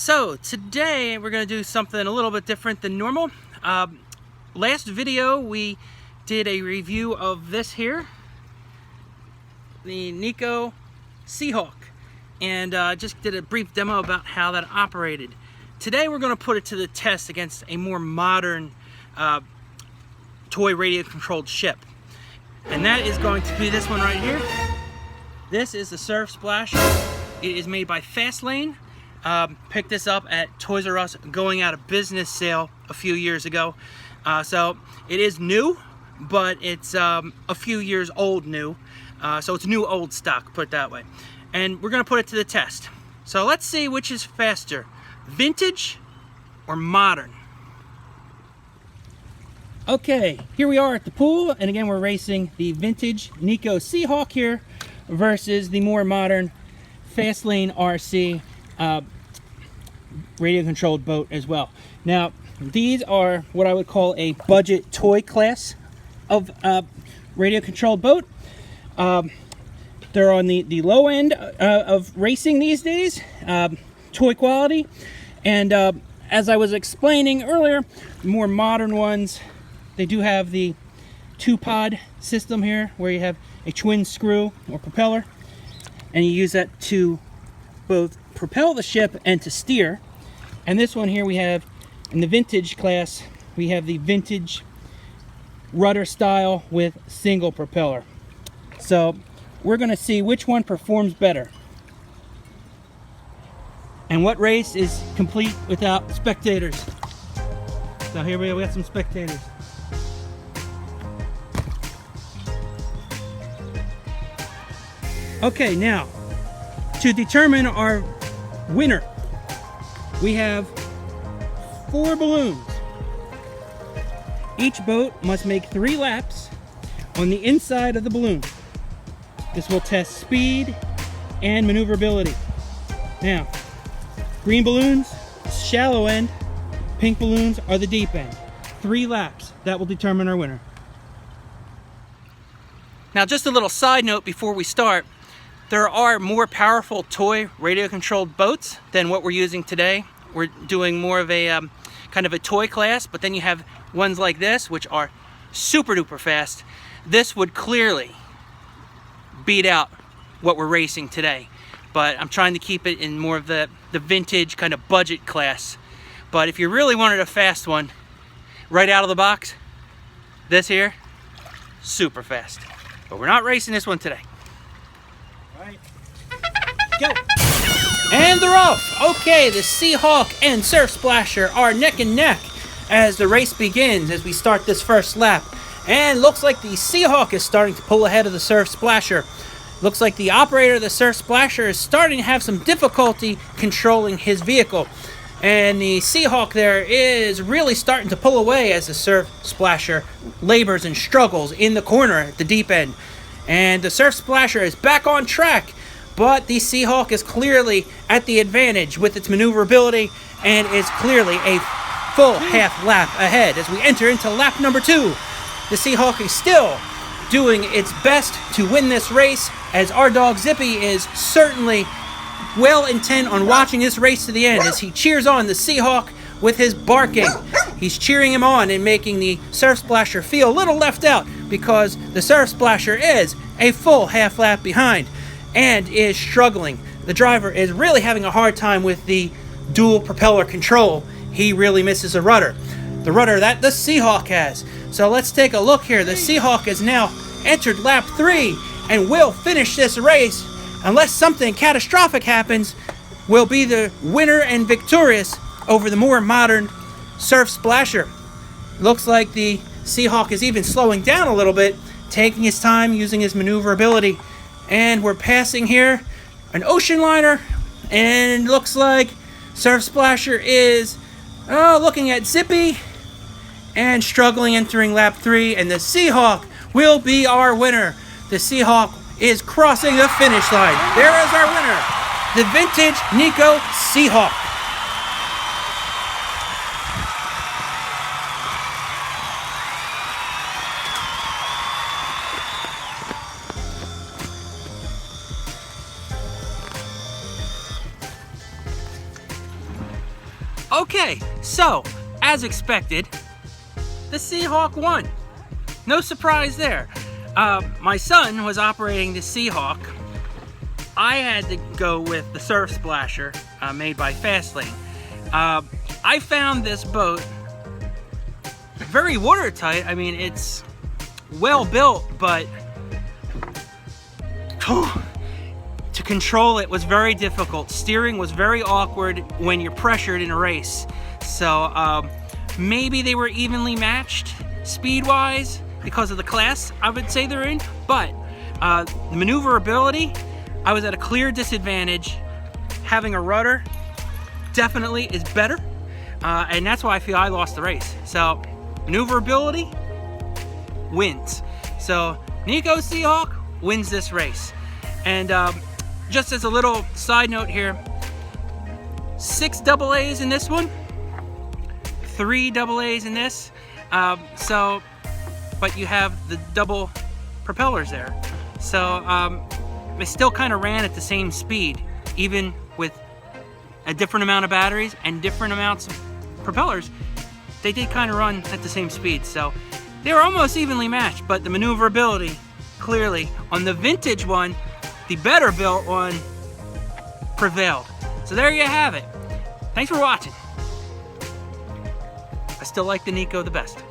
So today we're going to do something a little bit different than normal. Last video we did a review of this here, the Nikko Sea Hawk, and just did a brief demo about how that operated. Today we're going to put it to the test against a more modern toy radio controlled ship, and that is going to be this one right here. This is the Surf Splasher. It is made by Fastlane. Picked this up at Toys R Us going out of business sale a few years ago. So it is new, but it's a few years old new. So it's new old stock, put it that way. And we're going to put it to the test. So let's see which is faster, vintage or modern. Okay, here we are at the pool, and again we're racing the vintage Nikko Sea Hawk here versus the more modern Fastlane RC radio controlled boat as well. Now these are what I would call a budget toy class of radio controlled boat. They're on the low end of racing these days, toy quality, and as I was explaining earlier, the more modern ones, they do have the two-pod system here where you have a twin screw or propeller, and you use that to both propel the ship and to steer. And this one here we have, in the vintage class, we have the vintage rudder style with single propeller. So we're going to see which one performs better and what race is complete without spectators. So here we got some spectators. Okay, now to determine our winner, we have 4 balloons. Each boat must make 3 laps on the inside of the balloon. This will test speed and maneuverability. Now, green balloons, shallow end, pink balloons are the deep end. 3 laps, that will determine our winner. Now just a little side note before we start. There are more powerful toy radio controlled boats than what we're using today. We're doing more of a kind of a toy class, but then you have ones like this which are super duper fast. This would clearly beat out what we're racing today, but I'm trying to keep it in more of the vintage kind of budget class. But if you really wanted a fast one right out of the box, this here, super fast. But we're not racing this one today. Right. Go! And they're off! Okay, the Sea Hawk and Surf Splasher are neck and neck as the race begins, as we start this first lap. And looks like the Sea Hawk is starting to pull ahead of the Surf Splasher. Looks like the operator of the Surf Splasher is starting to have some difficulty controlling his vehicle. And the Sea Hawk there is really starting to pull away as the Surf Splasher labors and struggles in the corner at the deep end. And the Surf Splasher is back on track, but the Sea Hawk is clearly at the advantage with its maneuverability and is clearly a full half lap ahead as we enter into lap number 2. The Sea Hawk is still doing its best to win this race, as our dog Zippy is certainly well intent on watching this race to the end as he cheers on the Sea Hawk with his barking. He's cheering him on and making the Surf Splasher feel a little left out because the Surf Splasher is a full half lap behind and is struggling. The driver is really having a hard time with the dual propeller control. He really misses a rudder. The rudder that the Sea Hawk has. So let's take a look here. The Sea Hawk has now entered lap 3 and will finish this race, unless something catastrophic happens, will be the winner and victorious over the more modern Surf Splasher. Looks like the Sea Hawk is even slowing down a little bit, taking his time, using his maneuverability. And we're passing here an ocean liner, and looks like Surf Splasher is looking at Zippy and struggling, entering lap 3, and the Sea Hawk will be our winner. The Sea Hawk is crossing the finish line. There is our winner, the vintage Nikko Sea Hawk. Okay, so as expected, the Sea Hawk won. No surprise there. My son was operating the Sea Hawk. I had to go with the Surf Splasher made by Fastlane. I found this boat very watertight. I mean, it's well built, but to control it was very difficult. Steering was very awkward when you're pressured in a race. So maybe they were evenly matched speed-wise because of the class I would say they're in, but the maneuverability, I was at a clear disadvantage. Having a rudder definitely is better, and that's why I feel I lost the race. So maneuverability wins. So Nikko Sea Hawk wins this race. And just as a little side note here, 6 AA's in this one, 3 AA's in this. But you have the double propellers there. So they still kind of ran at the same speed, even with a different amount of batteries and different amounts of propellers. They did kind of run at the same speed. So they were almost evenly matched, but the maneuverability, clearly, on the vintage one, the better built one prevailed. So there you have it. Thanks for watching. I still like the Nikko the best.